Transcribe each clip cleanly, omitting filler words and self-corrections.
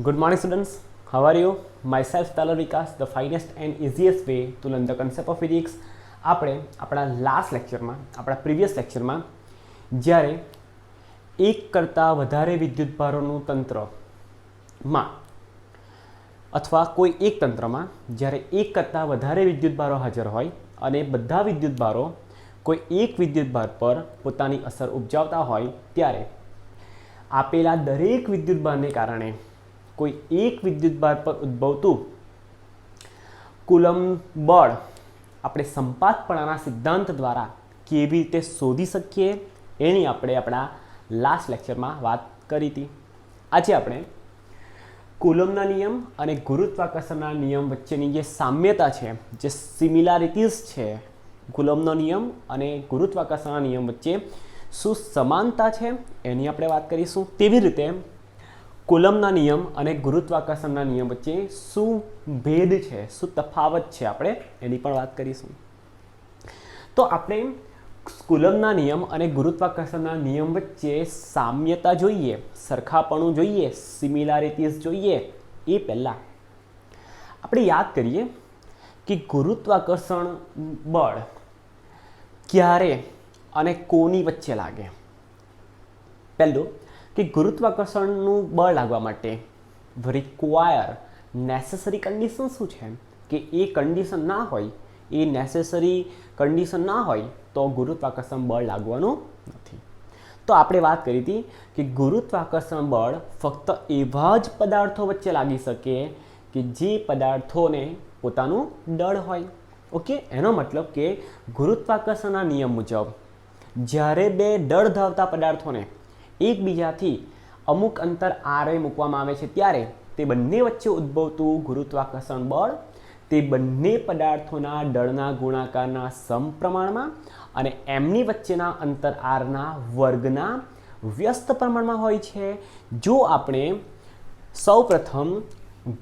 Good morning, students. How are you? Myself, Talar Vikas, the finest and easiest way to learn the concept of physics. આપણે આપણા last લેક્ચરમાં, આપણા previous લેક્ચરમાં જ્યારે એક કરતાં વધારે વિદ્યુતભારોનું તંત્રમાં અથવા કોઈ એક તંત્રમાં જ્યારે એક કરતાં વધારે વિદ્યુતભારો હાજર હોય અને બધા વિદ્યુતભારો કોઈ એક વિદ્યુતભાર પર પોતાની અસર ઉપજાવતા હોય ત્યારે આપેલા દરેક વિદ્યુતભારને કારણે કોઈ એક વિદ્યુતભાર પર ઉદ્ભવતું કુલમ બળ આપણે સંપાતપણાના સિદ્ધાંત દ્વારા કેવી રીતે શોધી શકીએ એની આપણે આપણા લાસ્ટ લેક્ચરમાં વાત કરી હતી. આજે આપણે કુલમના નિયમ અને ગુરુત્વાકર્ષણના નિયમ વચ્ચેની જે સામ્યતા છે, જે સિમિલારિટીઝ છે, કુલમનો નિયમ અને ગુરુત્વાકર્ષણના નિયમ વચ્ચે શું સમાનતા છે એની આપણે વાત કરીશું. તેવી રીતે કુલમના નિયમ અને ગુરુત્વાકર્ષણના નિયમ વચ્ચે શું ભેદ છે, શું તફાવત છે, આપણે એની પણ વાત કરીશું. તો આપણે કુલમના નિયમ અને ગુરુત્વાકર્ષણના નિયમ વચ્ચે સામ્યતા જોઈએ, સરખાપણું જોઈએ, સિમિલારિટીઝ જોઈએ એ પહેલાં આપણે યાદ કરીએ કે ગુરુત્વાકર્ષણ બળ ક્યારે અને કોની વચ્ચે લાગે. પહેલું કે ગુરુત્વાકર્ષણનું બળ લાગવા માટે રિક્વાયર નેસેસરી કન્ડિશન શું છે કે એ કન્ડિશન ના હોય, એ નેસેસરી કન્ડિશન ના હોય તો ગુરુત્વાકર્ષણ બળ લાગવાનું નથી. તો આપણે વાત કરી હતી કે ગુરુત્વાકર્ષણ બળ ફક્ત એવા જ પદાર્થો વચ્ચે લાગી શકે કે જે પદાર્થોને પોતાનું દળ હોય. ઓકે, એનો મતલબ કે ગુરુત્વાકર્ષણના નિયમ મુજબ જ્યારે બે દળ ધરાવતા પદાર્થોને એકબીજાથી અમુક અંતર આરે મૂકવામાં આવે છે ત્યારે તે બંને વચ્ચે ઉદ્ભવતું ગુરુત્વાકર્ષણ બળ તે બંને પદાર્થોના દળના ગુણાકારના સમપ્રમાણમાં અને એમની વચ્ચેના અંતર આરના વર્ગના વ્યસ્ત પ્રમાણમાં હોય છે. જો આપણે સૌપ્રથમ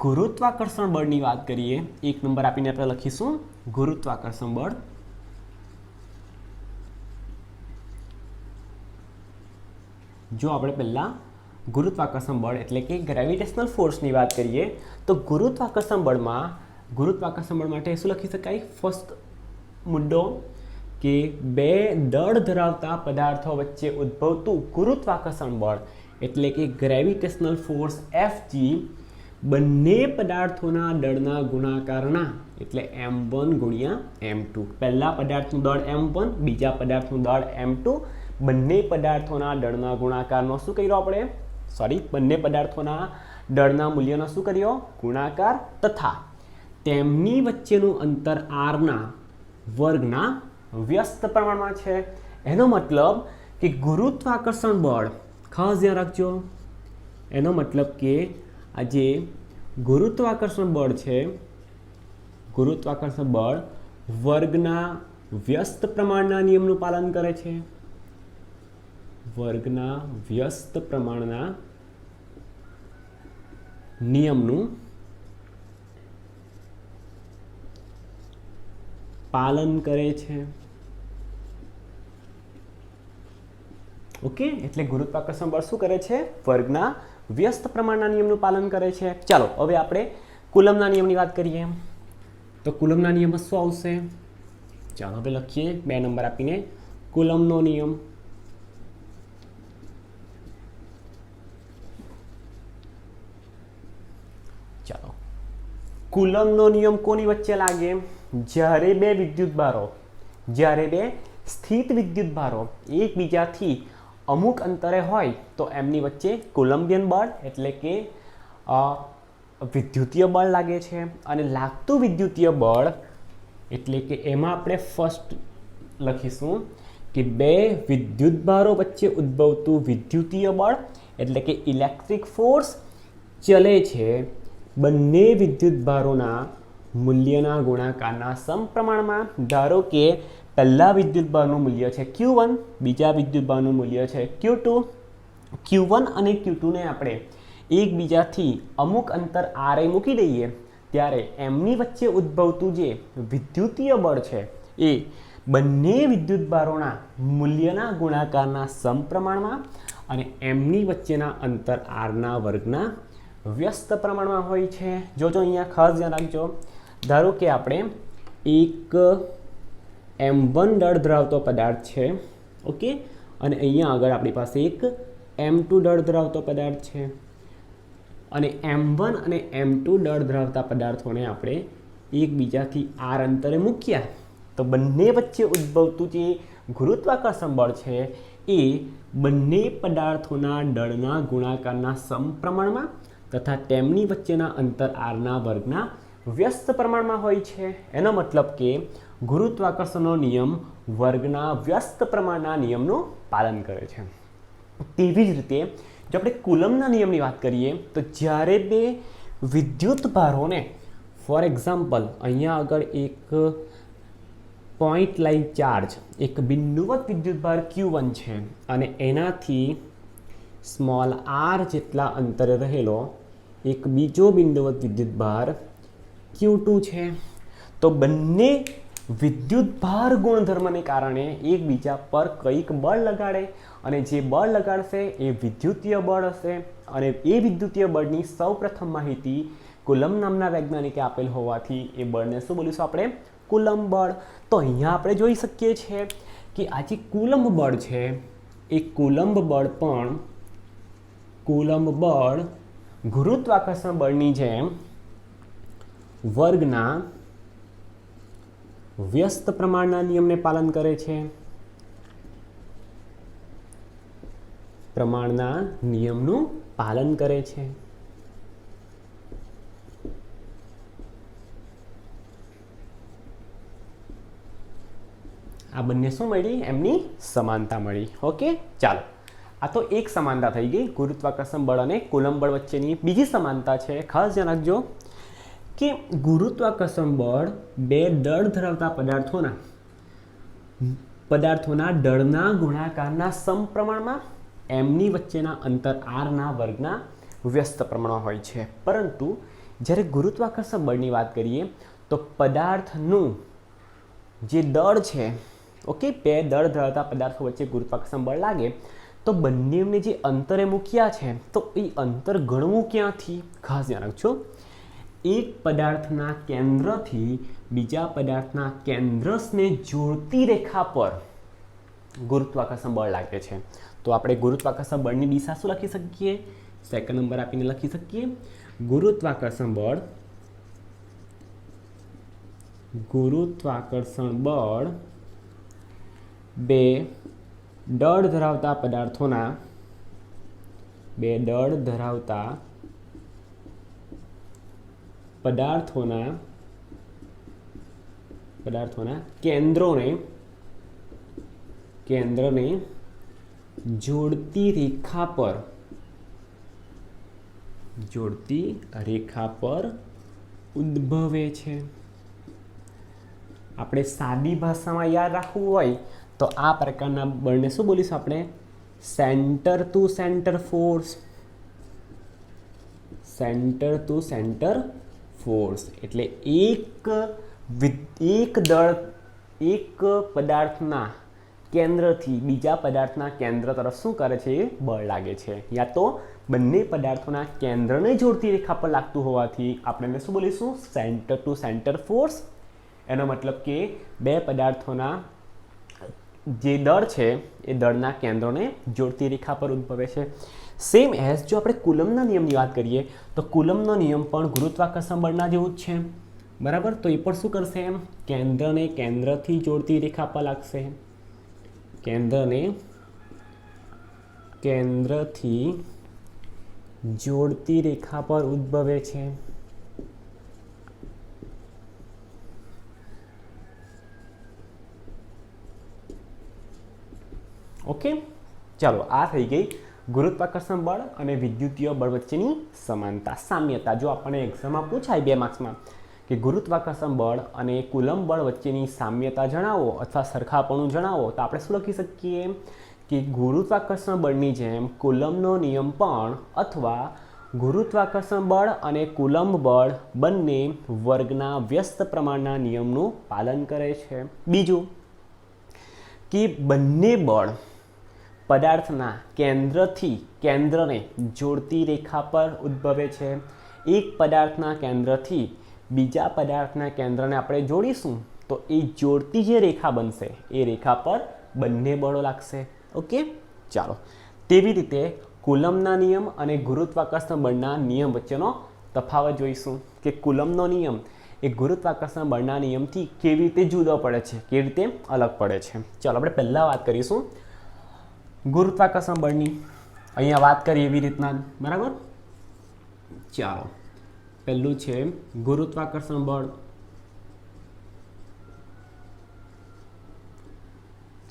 ગુરુત્વાકર્ષણ બળની વાત કરીએ, એક નંબર આપીને આપણે લખીશું ગુરુત્વાકર્ષણ બળ. જો આપણે પહેલાં ગુરુત્વાકર્ષણ બળ એટલે કે ગ્રેવિટેશનલ ફોર્સની વાત કરીએ તો ગુરુત્વાકર્ષણ બળ માટે શું લખી શકાય? ફર્સ્ટ મુદ્દો કે બે દળ ધરાવતા પદાર્થો વચ્ચે ઉદ્ભવતું ગુરુત્વાકર્ષણ બળ એટલે કે ગ્રેવિટેશનલ ફોર્સ Fg બંને પદાર્થોના દળના ગુણાકારના એટલે m1 ગુણ્યા m2. પહેલા પદાર્થનું દળ m1, બીજા પદાર્થનું દળ m2, બંને પદાર્થોના દળના ગુણાકારનો શું કર્યો આપણે? બંને પદાર્થોના દળના મૂલ્યનો શું કર્યો? ગુણાકાર તથા તેમની વચ્ચેનું અંતર આરના વર્ગના વ્યસ્ત પ્રમાણમાં છે. એનો મતલબ કે ગુરુત્વાકર્ષણ બળ, ખાસ ધ્યાન રાખજો, એનો મતલબ કે આ જે ગુરુત્વાકર્ષણ બળ છે, ગુરુત્વાકર્ષણ બળ વર્ગના વ્યસ્ત પ્રમાણના નિયમનું પાલન કરે છે. વર્ગના વ્યસ્ત પ્રમાણના નિયમનું પાલન કરે છે. ઓકે, એટલે ગુરુત્વાકર્ષણ બળ શું કરે છે? વર્ગના વ્યસ્ત પ્રમાણના નિયમનું પાલન કરે છે. ચાલો હવે આપણે કુલમના નિયમની વાત કરીએ. તો કુલમના નિયમમાં શું આવશે? ચાલો હવે લખીએ 2 નંબર આપીને કુલમનો નિયમ. ચાલો, કુલમનો નિયમ કોની વચ્ચે લાગે? જ્યારે બે સ્થિત વિદ્યુતભારો એકબીજાથી અમુક અંતરે હોય તો એમની વચ્ચે કુલમ્બિયન બળ એટલે કે વિદ્યુતીય બળ લાગે છે. અને લાગતું વિદ્યુતીય બળ એટલે કે એમાં આપણે ફર્સ્ટ લખીશું કે બે વિદ્યુતભારો વચ્ચે ઉદ્ભવતું વિદ્યુતીય બળ એટલે કે ઇલેક્ટ્રિક ફોર્સ ચલે છે બંને વિદ્યુતભારોના મૂલ્યના ગુણાકારના સમપ્રમાણમાં. ધારો કે પહેલા વિદ્યુતભારનું મૂલ્ય છે Q1, બીજા વિદ્યુતભારનું મૂલ્ય છે Q2. Q1 અને Q2ને આપણે એકબીજાથી અમુક અંતર આરે મૂકી દઈએ ત્યારે એમની વચ્ચે ઉદ્ભવતું જે વિદ્યુતીય બળ છે એ બંને વિદ્યુતભારોના મૂલ્યના ગુણાકારના સમપ્રમાણમાં અને એમની વચ્ચેના અંતર આરના વર્ગના વ્યસ્ત પ્રમાણમાં હોય છે। જોજો અહીંયા ખાસ ધ્યાન રાખજો, ધારો કે આપણે એક m1 દળ ધરાવતો પદાર્થ છે, ઓકે, અને અહીંયા આગળ આપણી પાસે એક m2 દળ ધરાવતો પદાર્થ છે, અને m1 અને m2 દળ ધરાવતા પદાર્થોને આપણે એકબીજાથી r અંતરે મૂક્યા તો બંને વચ્ચે ઉદ્ભવતું જે ગુરુત્વાકર્ષણ બળ છે એ બંને પદાર્થોના દળના ગુણાકારના સમપ્રમાણમાં તથા તેમની વચ્ચેના અંતર આરના વર્ગના વ્યસ્ત પ્રમાણમાં હોય છે। એનો મતલબ કે ગુરુત્વાકર્ષણનો નિયમ વર્ગના વ્યસ્ત પ્રમાણના નિયમનું પાલન કરે છે। તેવી જ રીતે જો આપણે કુલમના નિયમની વાત કરીએ તો જ્યારે બે વિદ્યુત ભારોને, ફોર એક્ઝામ્પલ અહીંયા આગળ એક પોઈન્ટ લાઈન ચાર્જ, એક બિંદુવત વિદ્યુતભાર Q1 છે અને એનાથી સ્મોલ r જેટલા અંતરે રહેલો એક બીજો બિંદુવત વિદ્યુતભાર Q2 છે, તો બંને વિદ્યુતભાર ગુણધર્મને કારણે એકબીજા પર કંઈક બળ લગાડે અને જે બળ લગાડશે એ વિદ્યુતીય બળ હશે અને એ વિદ્યુતીય બળની સૌપ્રથમ માહિતી કુલમ નામના વૈજ્ઞાનિકે આપેલ હોવાથી એ બળને શું બોલીશું આપણે? કુલમ બળ। તો અહીંયા આપણે જોઈ શકીએ છીએ કે આ જે કુલંબ બળ છે એ કુલંબ બળ પણ કુલંબ બળ ગુરુત્વાકર્ષણ બળની જેમ વર્ગના વ્યસ્ત પ્રમાણના નિયમને પાલન કરે છે, પ્રમાણના નિયમનું પાલન કરે છે। આ બંને શું મળી? એમની સમાનતા મળી। ઓકે, ચાલો, આ તો એક સમાનતા થઈ ગઈ ગુરુત્વાકર્ષણ બળ અને કુલંબ બળ વચ્ચેની। બીજી સમાનતા છે, ખાસ ધ્યાન રાખજો કે ગુરુત્વાકર્ષણ બળ બે દળ ધરાવતા પદાર્થોના દળના ગુણાકારના સમપ્રમાણમાં એમની વચ્ચેના અંતર આરના વર્ગના વ્યસ્ત પ્રમાણમાં હોય છે। પરંતુ જ્યારે ગુરુત્વાકર્ષણ બળની વાત કરીએ તો પદાર્થનું જે દળ છે, ઓકે, બે દળ ધરાવતા પદાર્થો વચ્ચે ગુરુત્વાકર્ષણ બળ લાગે તો બંનેને જે અંતરે મૂક્યા છે તો એ અંતર ગણવું ક્યાંથી? ખાસ ધ્યાન રાખજો, એક પદાર્થના કેન્દ્રથી બીજા પદાર્થના કેન્દ્રને જોડતી રેખા પર ગુરુત્વાકર્ષણ બળ લાગે છે। તો આપણે ગુરુત્વાકર્ષણ બળની દિશા શું લખી શકીએ? સેકન્ડ નંબર આપીને લખી શકીએ ગુરુત્વાકર્ષણ બળ બે દળ ધરાવતા પદાર્થોના કેન્દ્રને જોડતી રેખા પર ઉદ્ભવે છે। આપણે સાદી ભાષામાં યાદ રાખવું હોય તો આ પ્રકારના બળને શું બોલીશું આપણે? Centre to centre force. એટલે એક પદાર્થના કેન્દ્રથી બીજા પદાર્થના કેન્દ્ર તરફ શું કરે છે? બળ લાગે છે। યા તો બંને પદાર્થોના કેન્દ્રને જોડતી રેખા પર લાગતું હોવાથી આપણે એને શું બોલીશું? Centre to centre force. એનો મતલબ કે બે પદાર્થોના જે દળ છે એ દળના કેન્દ્રોને જોડતી રેખા પર ઉદ્ભવે છે। સેમ એઝ જો આપણે કુલમના નિયમની વાત કરીએ તો કુલમનો નિયમ પણ ગુરુત્વાકર્ષણ બળના જેવું જ છે, બરાબર? તો એ પણ શું કરશે? કેન્દ્રને કેન્દ્રથી જોડતી રેખા પર લાગશે, કેન્દ્રથી જોડતી રેખા પર ઉદ્ભવે છે। ઓકે, ચાલો, આ થઈ ગઈ ગુરુત્વાકર્ષણ બળ અને વિદ્યુતીય બળ વચ્ચેની સમાનતા, સામ્યતા। જો આપણને એક્ઝામમાં પૂછાય 2 માર્ક્સમાં કે ગુરુત્વાકર્ષણ બળ અને કુલંબ બળ વચ્ચેની સામ્યતા જણાવો અથવા સરખાપણું જણાવો તો આપણે શું લખી શકીએ કે ગુરુત્વાકર્ષણ બળની જેમ કુલંબનો નિયમ પણ અથવા ગુરુત્વાકર્ષણ બળ અને કુલંબ બળ બંને વર્ગના વ્યસ્ત પ્રમાણના નિયમનું પાલન કરે છે। બીજું કે બંને બળ પદાર્થના કેન્દ્રથી કેન્દ્રને જોડતી રેખા પર ઉદ્ભવે છે. એક પદાર્થના કેન્દ્રથી બીજા પદાર્થના કેન્દ્રને આપણે જોડીશું તો એ જોડતી જે રેખા બનશે એ રેખા પર બંને બળો લાગશે. ઓકે, ચાલો. તેવી રીતે કુલમ્બના નિયમ અને ગુરુત્વાકર્ષણ બળના નિયમ વચ્ચેનો તફાવત જોઈશું કે કુલમ્બનો નિયમ એ ગુરુત્વાકર્ષણ બળના નિયમથી કેવી રીતે જુદો પડે છે, કેવી રીતે અલગ પડે છે. ચાલો આપણે પહેલાં વાત કરીશું ગુરુત્વાકર્ષણ બળની. અહીંયા વાત કરીએ એવી રીતના, બરાબર. ચાલો, પહેલું છે ગુરુત્વાકર્ષણ બળ.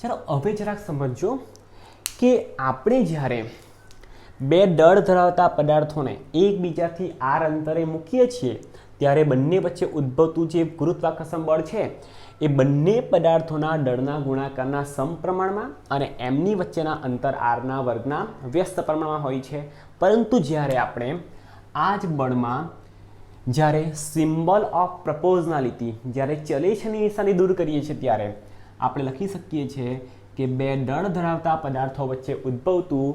ચાલો હવે જરાક સમજો કે આપણે જ્યારે બે દળ ધરાવતા પદાર્થોને એકબીજાથી આર અંતરે મૂકીએ છીએ ત્યારે બંને વચ્ચે ઉદ્ભવતું જે ગુરુત્વાકર્ષણ બળ છે એ બંને પદાર્થોના દળના ગુણાકારના સમપ્રમાણમાં અને એમની વચ્ચેના અંતર આરના વર્ગના વ્યસ્ત પ્રમાણમાં હોય છે. પરંતુ જ્યારે આપણે આ જ બળમાં જ્યારે સિમ્બોલ ઓફ પ્રપોઝનાલિટી જ્યારે ચલે છેની નિશાની દૂર કરીએ છીએ ત્યારે આપણે લખી શકીએ છીએ કે બે દળ ધરાવતા પદાર્થો વચ્ચે ઉદ્ભવતું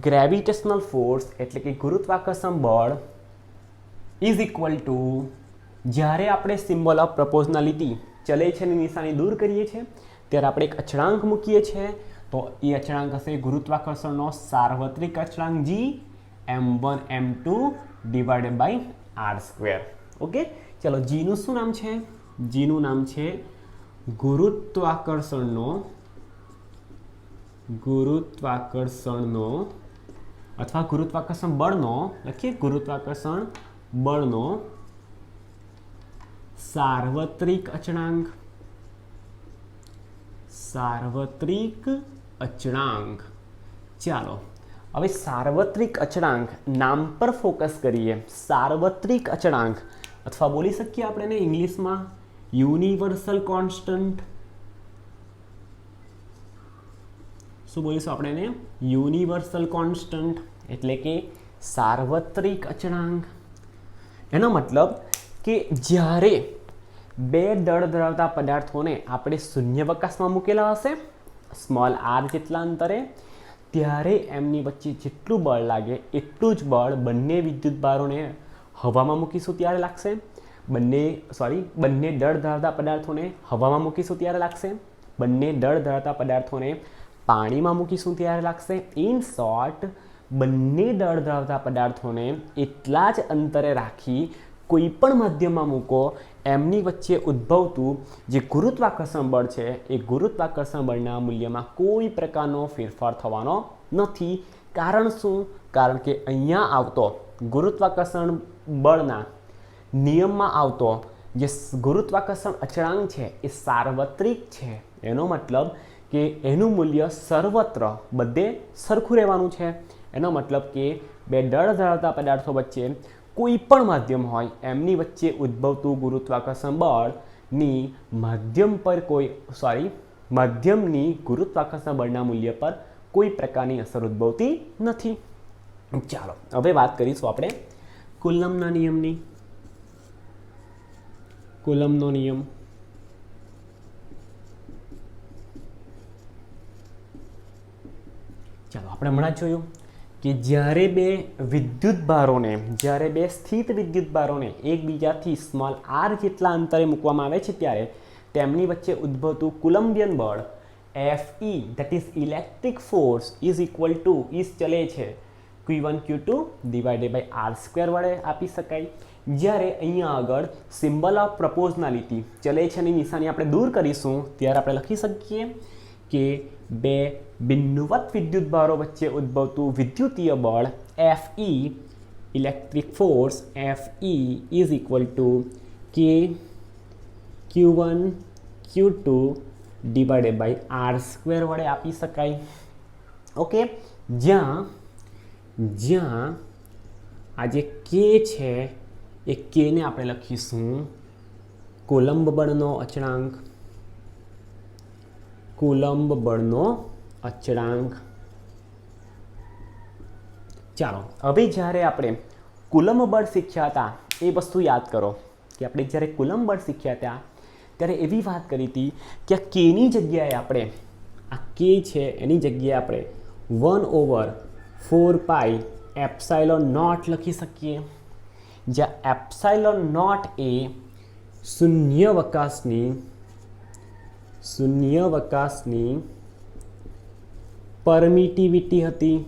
ગ્રેવિટેશનલ ફોર્સ એટલે કે ગુરુત્વાકર્ષણ બળ ઇઝ ઇક્વલ ટુ, જ્યારે આપણે સિમ્બોલ ઓફ પ્રપોઝનાલિટી ચલે છેની નિશાની દૂર કરીએ છીએ ત્યારે આપણે એક અચળાંક મૂકીએ છીએ તો એ અચળાંક હશે ગુરુત્વાકર્ષણનો સાર્વત્રિક અચળાંક g m1 m2 divided by r². Okay, ચલો જીનું શું નામ છે? જીનું નામ છે ગુરુત્વાકર્ષણનો અથવા ગુરુત્વાકર્ષણ બળનો, લખીએ ગુરુત્વાકર્ષણ બળનો સાર્વત્રિક અચળાંક. સાર્વત્રિક અચળાંક. ચાલો હવે સાર્વત્રિક અચળાંક નામ પર ફોકસ કરીએ. સાર્વત્રિક અચળાંક અથવા બોલી શકીએ આપણે એને ઇંગ્લિશમાં યુનિવર્સલ કોન્સ્ટન્ટ. શું બોલીશું આપણે એને? યુનિવર્સલ કોન્સ્ટન્ટ એટલે કે સાર્વત્રિક અચળાંક. એનો મતલબ કે જ્યારે બે દળ ધરાવતા પદાર્થોને આપણે શૂન્યાવકાશમાં મૂકેલા હશે સ્મોલ આર જેટલા અંતરે, ત્યારે એમની વચ્ચે જેટલું બળ લાગે એટલું જ બળ બંને વિદ્યુતભારોને હવામાં મૂકીશું ત્યારે લાગશે. બંને દળ ધરાવતા પદાર્થોને હવામાં મૂકીશું ત્યારે લાગશે. બંને દળ ધરાવતા પદાર્થોને પાણીમાં મૂકીશું ત્યારે લાગશે. ઇન શોર્ટ, બંને દળ ધરાવતા પદાર્થોને એટલા જ અંતરે રાખી કોઈ પણ માધ્યમમાં મૂકો, એમની વચ્ચે ઉદ્ભવતું જે ગુરુત્વાકર્ષણ બળ છે એ ગુરુત્વાકર્ષણ બળના મૂલ્યમાં કોઈ પ્રકારનો ફેરફાર થવાનો નથી. કારણ શું? કારણ કે અહીંયા આવતો ગુરુત્વાકર્ષણ બળના નિયમમાં આવતો જે ગુરુત્વાકર્ષણ અચળાંક છે એ સાર્વત્રિક છે. એનો મતલબ કે એનું મૂલ્ય સર્વત્ર બધે સરખું રહેવાનું છે. એનો મતલબ કે બે દળ ધરાવતા પદાર્થો વચ્ચે કોઈ પણ માધ્યમ હોય એમની વચ્ચે ઉદ્ભવતું ગુરુત્વાકર્ષણ બળની માધ્યમની ગુરુત્વાકર્ષણ બળના મૂલ્ય પર કોઈ પ્રકારની અસર ઉદ્ભવતી નથી. ચાલો હવે વાત કરીશું આપણે કુલમ્બના નિયમની. કુલમ્બનો નિયમ. ચાલો આપણે હમણાં જોયું કે જ્યારે બે સ્થિત વિદ્યુતભારોને એકબીજાથી સ્મોલ આર જેટલા અંતરે મૂકવામાં આવે છે ત્યારે તેમની વચ્ચે ઉદ્ભવતું કુલમ્બિયન બળ Fe, that is electric force, is equal to ચલે છે Q1 Q2 divided by r² વડે આપી શકાય. જ્યારે અહીંયા આગળ સિમ્બલ ઓફ પ્રપોઝનાલિટી ચલે છે ની નિશાની આપણે દૂર કરીશું ત્યારે આપણે લખી શકીએ કે બે બિંદુવત વિદ્યુતભારો વચ્ચે ઉદ્ભવતું વિદ્યુતીય બળ Fe, electric force Fe is equal to Q1 Q2 divided by r² વડે આપી શકાય. ઓકે, જ્યાં આ જે કે છે એ કેને આપણે લખીશું કુલમ્બ બળનો અચળાંક. કુલમ્બ બળનો અચળાંક. ચાલો હવે જ્યારે આપણે કુલમ્બ બળ શીખ્યા હતા એ વસ્તુ યાદ કરો કે આપણે જ્યારે કુલમ્બ બળ શીખ્યા હતા ત્યારે એવી વાત કરી હતી કે આ કેની જગ્યાએ આપણે આ કે છે એની જગ્યાએ આપણે 1/4 એપ્સાઇલોન નોટ લખી શકીએ, જ્યાં એપ્સાઇલોન નોટ એ શૂન્યવકાશની પરમિટિવિટી હતી.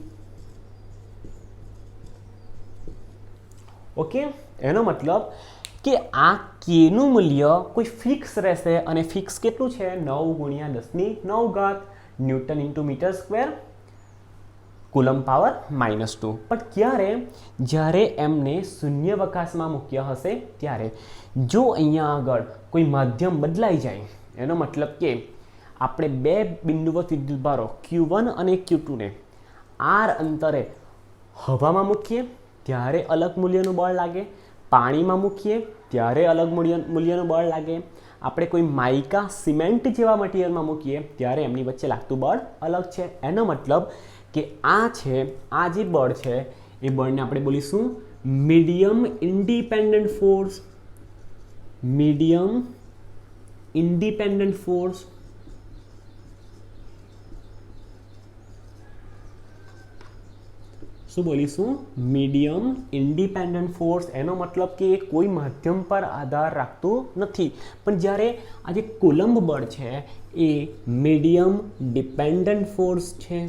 ઓકે, એનો મતલબ કે આ કેનું મૂલ્ય કોઈ ફિક્સ રહેશે અને ફિક્સ કેટલું છે 9 × 10⁹ newton into metre square coulomb power -2. પણ ક્યારે? જ્યારે એમને શૂન્યાવકાશમાં મૂક્યા હશે ત્યારે. જો અહીંયા આગળ કોઈ માધ્યમ બદલાઈ જાય, એનો મતલબ કે આપણે બે બિંદુવત વિદ્યુતભારો Q1 અને Q2 ને r અંતરે હવામાં મૂકીએ ત્યારે અલગ મૂલ્યનું બળ લાગે, પાણીમાં મૂકીએ ત્યારે અલગ મૂલ્યનું બળ લાગે, આપણે કોઈ માઇકા સિમેન્ટ જેવા મટીરિયલમાં મૂકીએ ત્યારે એમની વચ્ચે લાગતું બળ અલગ છે. એનો મતલબ કે આ જે બળ છે એ બળને આપણે બોલીશું મીડિયમ ઇન્ડિપેન્ડન્ટ ફોર્સ. શું બોલીશું? Medium independent force. એનો મતલબ કે એ કોઈ માધ્યમ પર આધાર રાખતું નથી. પણ જ્યારે આ જે કુલંબ બળ છે એ મીડિયમ ડિપેન્ડન્ટ ફોર્સ છે.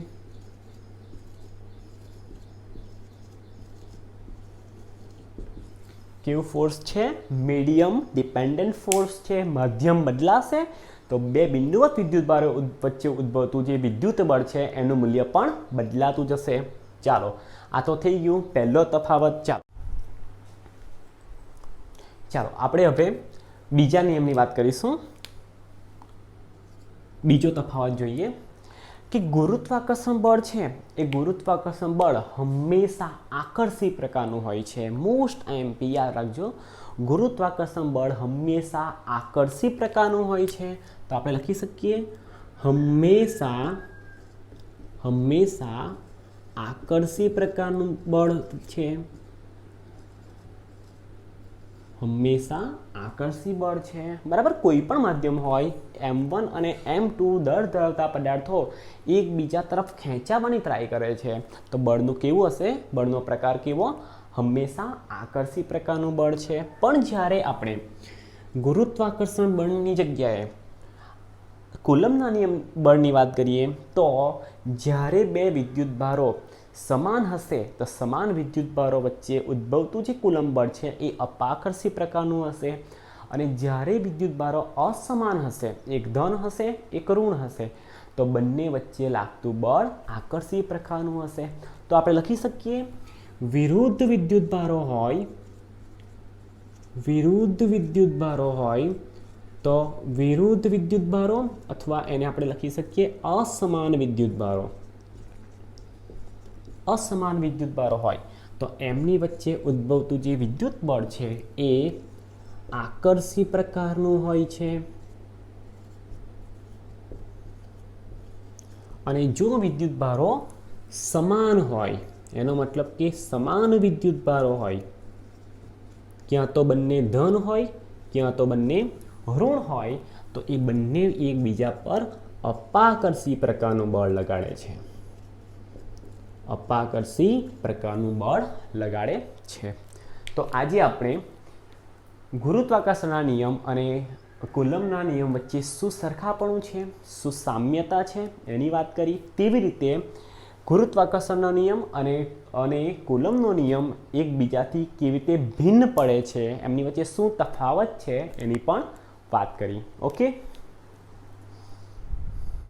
કેવું ફોર્સ છે? મીડિયમ ડિપેન્ડન્ટ ફોર્સ છે. માધ્યમ બદલાશે તો બે બિંદુવત વિદ્યુતભારો વચ્ચે ઉદ્ભવતું જે વિદ્યુત બળ છે એનું મૂલ્ય પણ બદલાતું જશે. ચાલો, આ તો થઈ ગયું પહેલો તફાવત. ચાલો આપણે હવે બીજા નિયમની વાત કરીશું. બીજો તફાવત જોઈએ કે ગુરુત્વાકર્ષણ બળ છે એ ગુરુત્વાકર્ષણ બળ હંમેશા આકર્ષી પ્રકારનું હોય છે. મોસ્ટ IMP યાદ રાખજો, ગુરુત્વાકર્ષણ બળ હંમેશા આકર્ષી પ્રકારનું હોય છે. તો આપણે લખી શકીએ હંમેશા આકર્ષી પ્રકારનું બળ છે. હંમેશા આકર્ષી બળ છે, બરાબર. કોઈ પણ માધ્યમ હોય, M1 અને M2 દળ ધરાવતા પદાર્થો એકબીજા તરફ ખેંચાવવાની ટ્રાય કરે છે તો બળનું કેવું હશે? બળનો પ્રકાર કેવો? હંમેશા આકર્ષી પ્રકારનું બળ છે. પણ જ્યારે આપણે ગુરુત્વાકર્ષણ બળની જગ્યાએ કુલમ્બના નિયમ બળની વાત કરીએ તો જ્યારે બે વિદ્યુતભારો સમાન હશે તો સમાન વિદ્યુતભારો વચ્ચે ઉદ્ભવતું જે કુલંબ બળ છે એ અપાકર્ષી પ્રકારનું હશે. અને જ્યારે વિદ્યુતભારો અસમાન હશે, એક ધન હશે એક ઋણ હશે, તો બંને વચ્ચે લાગતું બળ આકર્ષી પ્રકારનું હશે. તો આપણે લખી શકીએ વિરુદ્ધ વિદ્યુતભારો હોય તો વિરુદ્ધ વિદ્યુતભારો, અથવા એને આપણે લખી શકીએ અસમાન વિદ્યુતભારો હોય તો એમની વચ્ચે ઉદ્ભવતું જે વિદ્યુત બળ છે એ આકર્ષી પ્રકારનું હોય છે. અને જો વિદ્યુતભારો સમાન હોય, એનો મતલબ કે સમાન વિદ્યુતભારો હોય, ક્યાં તો બંને ધન હોય ક્યાં તો બંને ઋણ હોય, તો એ બંને એકબીજા પર અપાકર્ષી પ્રકારનું બળ લગાડે છે. તો આજે આપણે ગુરુત્વાકર્ષણના નિયમ અને કુલમ્બના નિયમ વચ્ચે શું સરખાપણું છે, શું સામ્યતા છે એની વાત કરી. તેવી રીતે ગુરુત્વાકર્ષણનો નિયમ અને કુલમ્બનો નિયમ એકબીજાથી કેવી રીતે ભિન્ન પડે છે, એમની વચ્ચે શું તફાવત છે એની પણ વાત કરી. ઓકે.